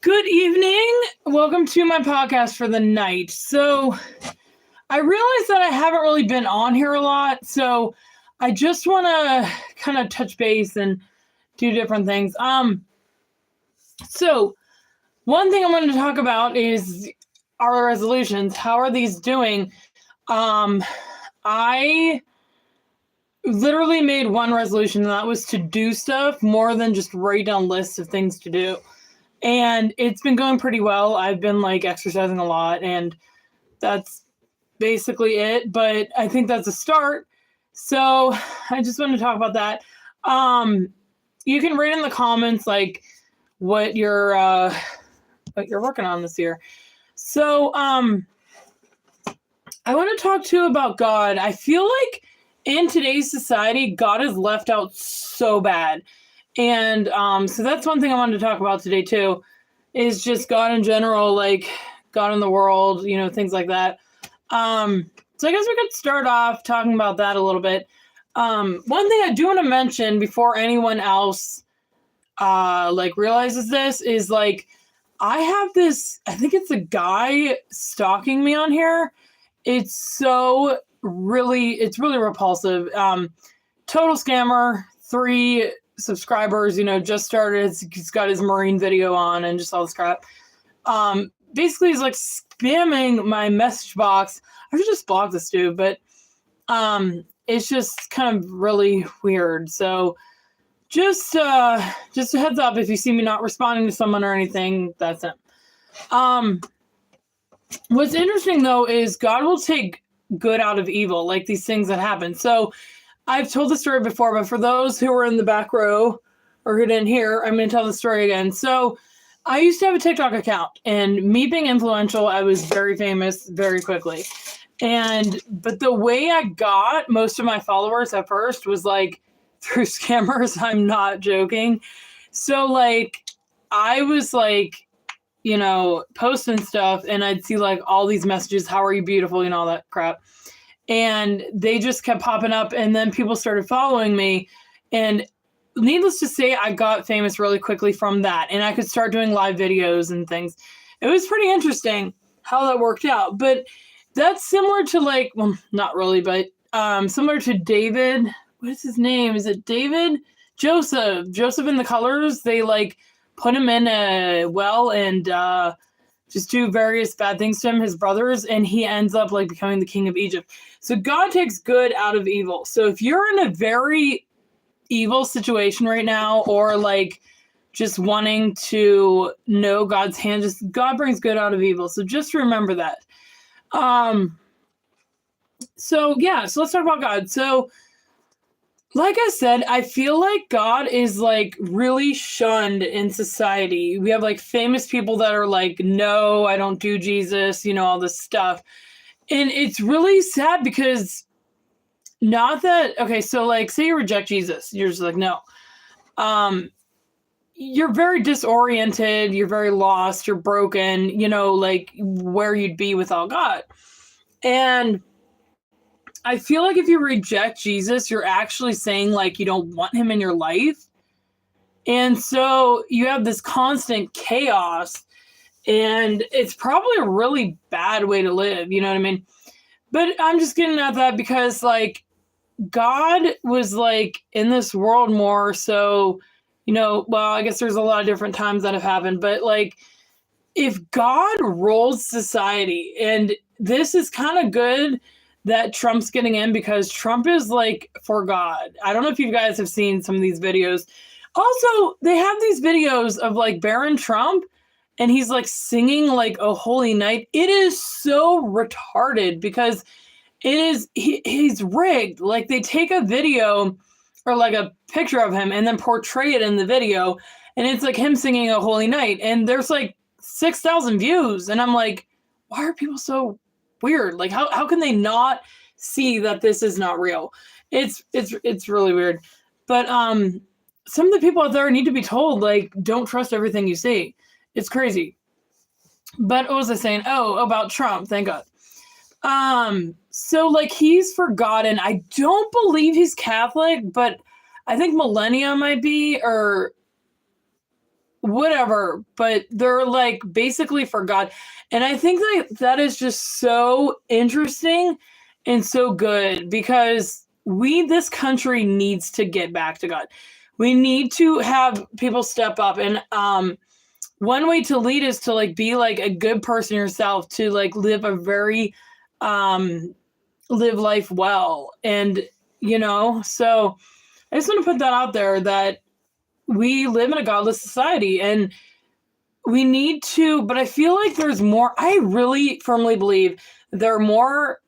Good evening. Welcome to my podcast for the night. So I realize that I haven't really been on here a lot, so I just want to kind of touch base and do different things. So one thing I wanted to talk about is our resolutions. How are these doing? I literally made one resolution, and that was to do stuff more than just write down lists of things to do. And it's been going pretty well. I've been exercising a lot, and that's basically it. But I think that's a start. So I just want to talk about that. You can write in the comments what you're working on this year. So I want to talk to you about God. I feel like in today's society, God is left out so bad. And so that's one thing I wanted to talk about today too, is just God in general, God in the world, things like that. So I guess we could start off talking about that a little bit. One thing I do want to mention before anyone else realizes this is I have this, I think it's a guy stalking me on here. It's really repulsive. Total scammer, 3 subscribers, just started. He's got his Marine video on and just all this crap. Basically he's spamming my message box. I should just block this dude, but it's just kind of really weird. So just a heads up, if you see me not responding to someone or anything, that's him. What's interesting though is God will take good out of evil, these things that happen. So I've told the story before, but for those who were in the back row or who didn't hear, I'm going to tell the story again. So I used to have a TikTok account, and me being influential, I was very famous very quickly. But the way I got most of my followers at first was through scammers. I'm not joking. So I was posting stuff, and I'd see all these messages, how are you beautiful, all that crap. And they just kept popping up, and then people started following me. And needless to say, I got famous really quickly from that. And I could start doing live videos and things. It was pretty interesting how that worked out. But that's similar to well, not really, but similar to David. What is his name? Is it David? Joseph in the Colors. They put him in a well and just do various bad things to him, his brothers, and he ends up becoming the king of Egypt. So God takes good out of evil. So if you're in a very evil situation right now, or just wanting to know God's hand, just God brings good out of evil. So just remember that. So let's talk about God. So like I said, I feel like God is really shunned in society. We have famous people that are no, I don't do Jesus, all this stuff. And it's really sad because say you reject Jesus, you're just no. You're very disoriented, you're very lost, you're broken, where you'd be without God. And I feel like if you reject Jesus, you're actually saying you don't want him in your life. And so you have this constant chaos, and it's probably a really bad way to live. You know what I mean? But I'm just getting at that because God was in this world more. So, well, I guess there's a lot of different times that have happened, but if God rules society, and this is kind of good that Trump's getting in, because Trump is for God. I don't know if you guys have seen some of these videos. Also, they have these videos of Baron Trump, and he's singing a holy night. It is so retarded because he's rigged. They take a video or a picture of him and then portray it in the video, and it's him singing a holy night, and there's 6,000 views, and I'm why are people so weird? How can they not see that this is not real? It's really weird. But some of the people out there need to be told don't trust everything you see. It's crazy. But what was I saying? Oh, about Trump, thank God. So he's forgotten. I don't believe he's Catholic, but I think Millennia might be, or whatever, but they're like basically for God. And I think that is just so interesting and so good because this country needs to get back to God. We need to have people step up, and one way to lead is to like be like a good person yourself, to like live a very live life well. And so I just want to put that out there, that we live in a godless society and we need to, but I feel like there's more. I really firmly believe there are more,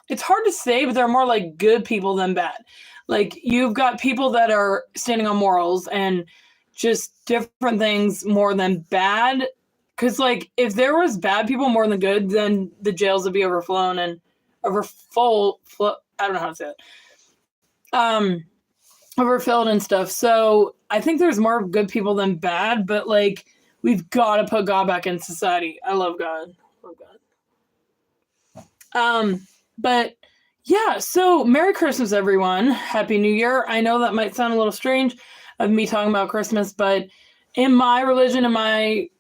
it's hard to say, but there are more like good people than bad. Like you've got people that are standing on morals and just different things more than bad. Cause like if there was bad people more than good, then the jails would be overflown and overfilled. I don't know how to say it. Overfilled and stuff. So I think there's more good people than bad, but like we've got to put God back in society. I love God. Love God. But yeah, so Merry Christmas, everyone. Happy New Year. I know that might sound a little strange of me talking about Christmas, but in my religion, in my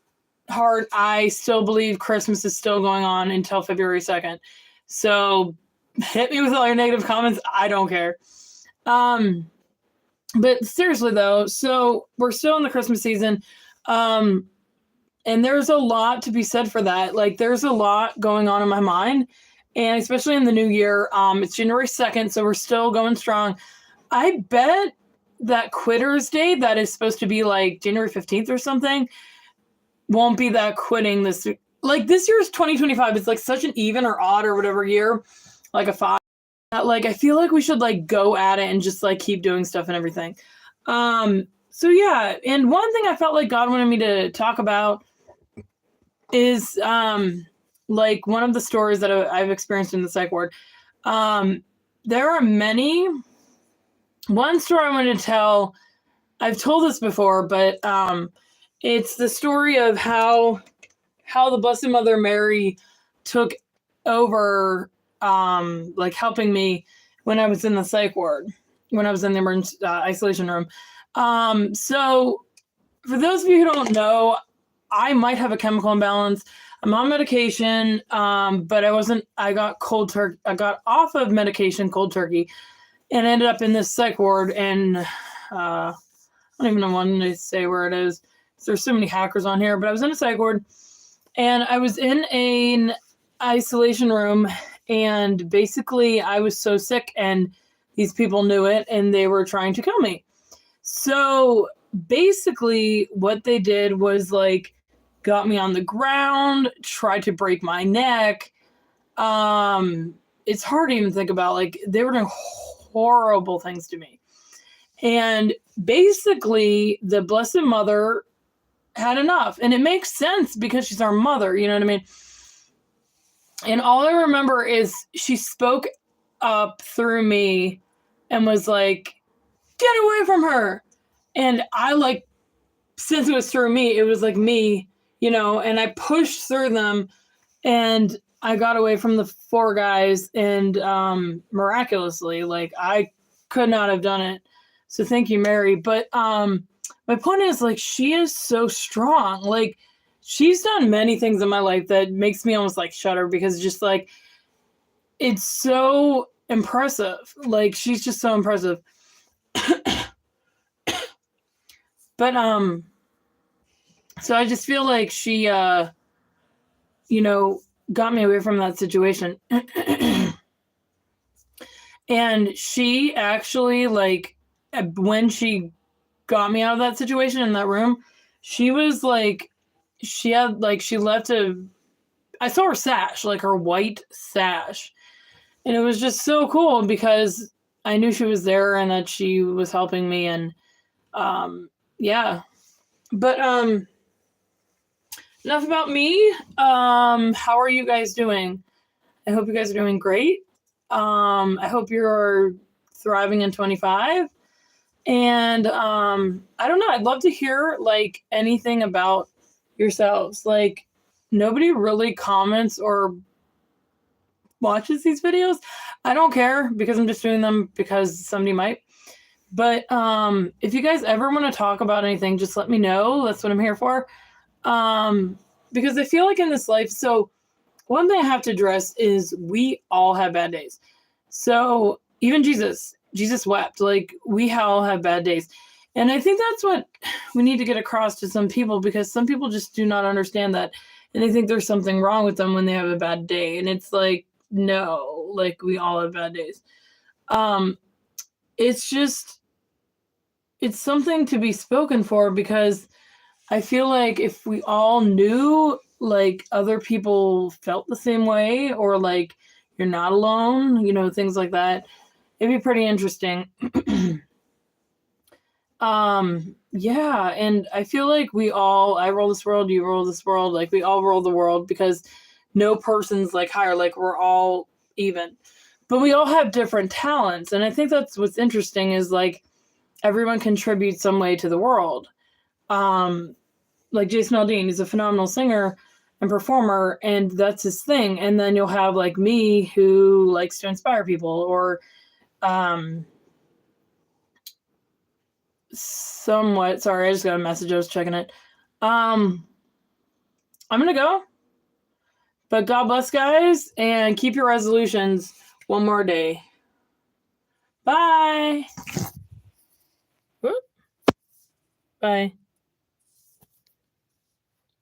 heart, I still believe Christmas is still going on until February 2nd. So hit me with all your negative comments. I don't care. But seriously though, so we're still in the Christmas season. And there's a lot to be said for that. Like there's a lot going on in my mind, and especially in the new year. It's January 2nd, so we're still going strong. I bet that Quitter's Day, that is supposed to be like January 15th or something, won't be that quitting this. Like this year's 2025. It's like such an even or odd or whatever year, like a 5. Like I feel like we should like go at it and just like keep doing stuff and everything. So yeah, and one thing I felt like God wanted me to talk about is like one of the stories that I've experienced in the psych ward. There are many. One story I wanted to tell, I've told this before, but it's the story of how the Blessed Mother Mary took over like helping me when I was in the psych ward, when I was in the emergency isolation room. So for those of you who don't know, I might have a chemical imbalance. I'm on medication, but I got I got off of medication cold turkey and ended up in this psych ward. And I don't even know when to say where it is. There's so many hackers on here, but I was in a psych ward and I was in an isolation room, and basically I was so sick and these people knew it and they were trying to kill me. So basically what they did was like got me on the ground, tried to break my neck. It's hard to even think about. Like they were doing horrible things to me. And basically the Blessed Mother had enough. And it makes sense because she's our mother, you know what I mean? And all I remember is she spoke up through me and was like, get away from her. And I like, since it was through me, it was like me, and I pushed through them and I got away from the 4 guys, and miraculously, like I could not have done it. So thank you, Mary. But my point is, like, she is so strong. Like she's done many things in my life that makes me almost like shudder, because just like, it's so impressive. Like she's just so impressive. But so I just feel like she got me away from that situation. And she actually, like, when she got me out of that situation in that room, she was like, she left I saw her sash, like her white sash. And it was just so cool because I knew she was there and that she was helping me. And yeah. But enough about me. How are you guys doing? I hope you guys are doing great. I hope you're thriving in 25. And I don't know, I'd love to hear like anything about yourselves. Like nobody really comments or watches these videos. I don't care, because I'm just doing them because somebody might. But if you guys ever want to talk about anything, just let me know. That's what I'm here for. Because I feel like in this life, so one thing I have to address is we all have bad days. So even Jesus wept. Like, we all have bad days. And I think that's what we need to get across to some people, because some people just do not understand that. And they think there's something wrong with them when they have a bad day. And it's like, no, like, we all have bad days. It's just, it's something to be spoken for, because I feel like if we all knew, like, other people felt the same way, or like, you're not alone, you know, things like that, it'd be pretty interesting. Yeah, and I feel like I roll this world, you roll this world, like, we all roll the world, because no person's like higher, like, we're all even. But we all have different talents, and I think that's what's interesting, is like, everyone contributes some way to the world. Like Jason Aldean, he's a phenomenal singer and performer, and that's his thing. And then you'll have like me, who likes to inspire people, or somewhat. Sorry, I just got a message. I was checking it. I'm gonna go, but God bless, guys, and keep your resolutions one more day. Bye. Whoop. Bye.